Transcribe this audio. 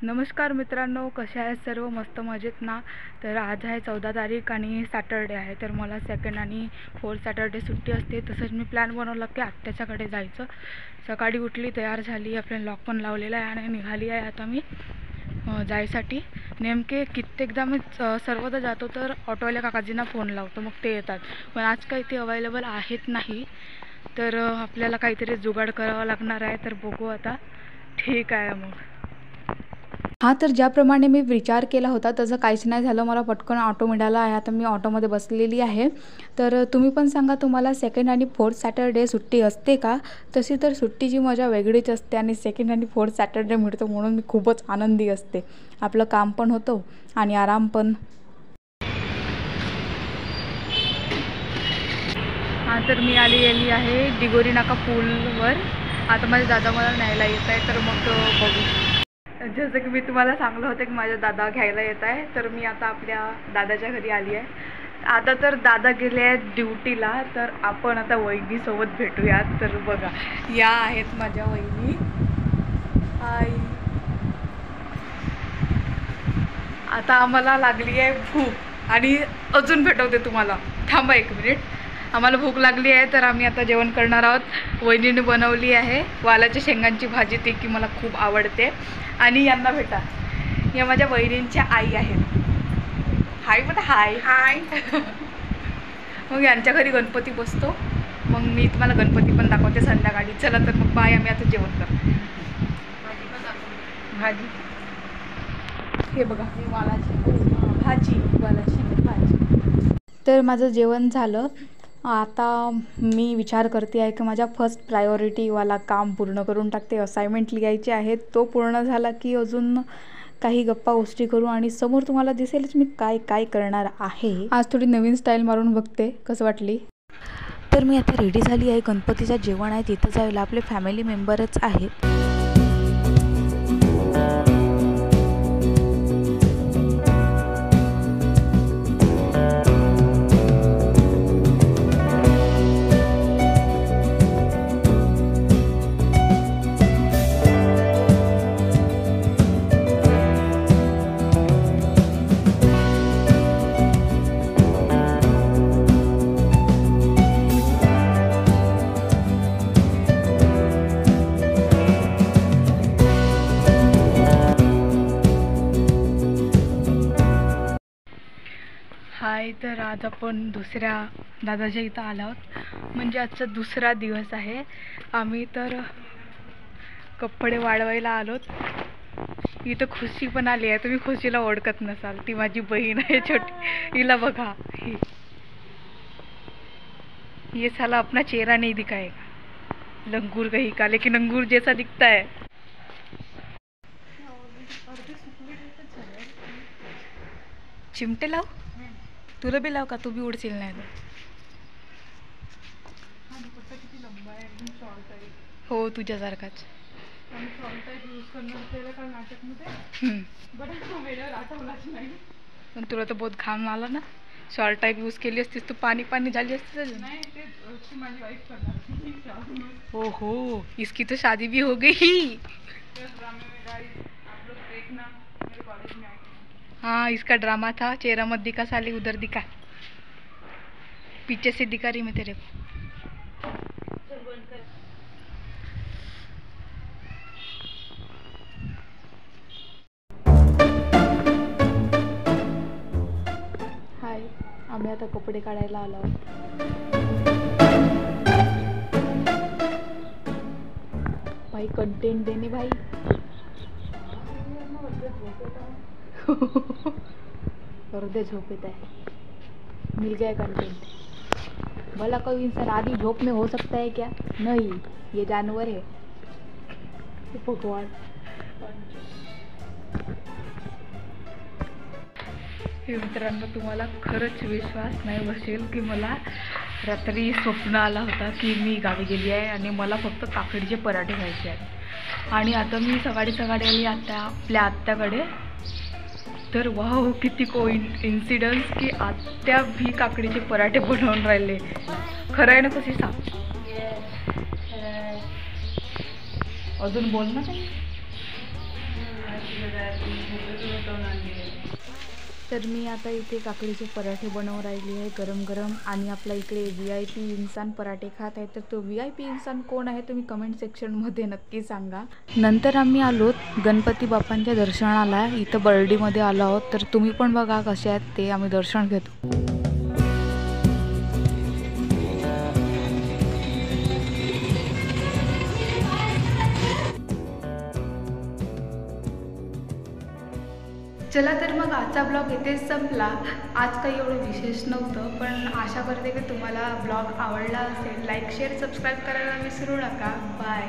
नमस्कार मित्रांनो, कसे आहेत सर्व? मस्त मजेत ना? तर आज आहे 14 तारीख आणि सॅटर्डे आहे. तर मला सेकंड आणि फोर्थ सॅटर्डे सुट्टी असते. तसंच मी प्लॅन बनवला की आत्याच्याकडे जायचं. सकाळी उठली, तयार झाली, आपल्याला लॉक पण लावलेला आहे आणि निघाली आहे आता मी जायसाठी. नेमके कित्येकदा मी सर्वदा जातो तर ऑटोवाल्या काकाजींना फोन लावतो, मग ते येतात. पण आज काही ते अवेलेबल आहेत नाही, तर आपल्याला काहीतरी जुगाड करावा लागणार आहे. तर बघू आता. ठीक आहे मग. हां, तर ज्याप्रमाणे मी विचार केला होता तसं काहीच नाही झालं. मला पटकन ऑटो मिळाला आहे. आता मी ऑटोमध्ये बसलेली आहे. तर तुम्ही पण सांगा, तुम्हाला सेकंड आणि फोर्थ सॅटर्डे सुट्टी असते का? तशी तर सुट्टीची मजा वेगळीच असते आणि सेकंड आणि फोर्थ सॅटर्डे मिळतो म्हणून मी खूपच आनंदी असते. आपलं काम पण होतं आणि आराम पण. हां, तर मी आलेली आहे डिगोरी नाका पूलवर. आता माझे दादा मला न्यायला येत आहे, तर मग बघू. जसं की मी तुम्हाला सांगलं होतं की माझ्या दादा घ्यायला येत आहे, तर मी आता आपल्या दादाच्या घरी आली आहे. आता तर दादा गेले आहेत ड्युटीला, तर आपण आता वहिनीसोबत भेटूयात. तर बघा, या आहेत माझ्या वहिनी. हाय. आता आम्हाला लागली आहे भूक आणि अजून भेटवते तुम्हाला. थांबा एक मिनिट. आम्हाला भूक लागली आहे, तर आम्ही आता जेवण करणार आहोत. वहिनीने बनवली आहे वालाच्या शेंगांची भाजी, ती की मला खूप आवडते. आणि यांना भेटा, या माझ्या वहिनींच्या आई आहेत. हाय पण हाय हाय. मग यांच्या घरी गणपती बसतो, मग मी तुम्हाला गणपती पण दाखवते संध्याकाळी. चला तर मग बाय, आम्ही आता जेवण करतो. भाजी हे बघा, वालाची भाजी. तर माझं जेवण झालं. आता मी विचार करते आहे की माझ्या फर्स्ट प्रायोरिटीवाला काम पूर्ण करून टाकते. असाइनमेंट लिहायची आहे, तो पूर्ण झाला की अजून काही गप्पा गोष्टी करू आणि समोर तुम्हाला दिसेलच मी काय काय करणार आहे. आज थोडी नवीन स्टाईल मारून बघते, कसं वाटली. तर मी आता रेडी झाली आहे. गणपतीचं जेवण आहे, तिथं जायला आपले फॅमिली मेंबरच आहेत. हाय, तर आज आपण दुसऱ्या दादाच्या इथं आलो आहोत. म्हणजे आजचा दुसरा दिवस आहे. आम्ही तर कपडे वाळवायला आलोत. इथं खुशी पण आली आहे. तुम्ही खुशीला ओळखत नसाल, ती माझी बहीण आहे छोटी. हिला बघा, ये साला अपना चेहरा नहीं दिखाएगा, लंगूर कहीं का, लेकिन अंगूर जैसा दिखता है. चिमटे लाव, तुला बी लाव का? तू बी उडशील नाही तर. हो, तुझ्यासारखाच. पण तुला तर बहुत घाम आला ना. शॉर्ट टाईप यूज केली असतीस तू, पाणी पाणी झाली असती. हो हो, इसकी तो शादी भी हो गई. हाँ, इसका ड्रामा था. चेहरा मत दिखा साली, उधर दिखा, पीछे से दिखा रही मैं तेरे को. हाय, आम्ही आता कपडे काढायला आलो आहोत. भाई कंटेंट देणे भाई. अर्धे झोपेत आहे. मिल गया कंटेंट. भला कोई इंसान आधी झोप में हो सकता है क्या? नहीं, ये जानवर है. भगवान. मित्रांनो, तुम्हाला खरंच विश्वास नाही बसेल की मला रात्री स्वप्न आला होता की मी गावी गेली आहे आणि मला फक्त काकडीचे पराठे खायचे आहेत. आणि आता मी सकाळी सकाळी आली आपल्या आत्याकडे. तर वाव, किती इन्सिडन्स की आत्या भी काकडीचे पराठे बनवून राहिले. खरं आहे ना? कशी सांग, अजून बोल ना काही. तर मी आता इथे काकडीचे पराठे बनवून राहिली आहे गरम गरम, आणि आपला इकडे VIP इन्सान पराठे खात आहे. तर तो VIP इन्सान कोण आहे तुम्ही कमेंट सेक्शनमध्ये नक्की सांगा. नंतर आम्ही आलो गणपती बाप्पांच्या दर्शनाला. इथं बर्डीमध्ये आलो आहोत. तर तुम्ही पण बघा कसे आहेत ते. आम्ही दर्शन घेतो. चला तर मग आजचा ब्लॉग इथेच संपला. आज काही एवढं विशेष नव्हतं, पण आशा करते की तुम्हाला ब्लॉग आवडला असेल. लाईक शेअर सबस्क्राईब करायला विसरू नका. बाय.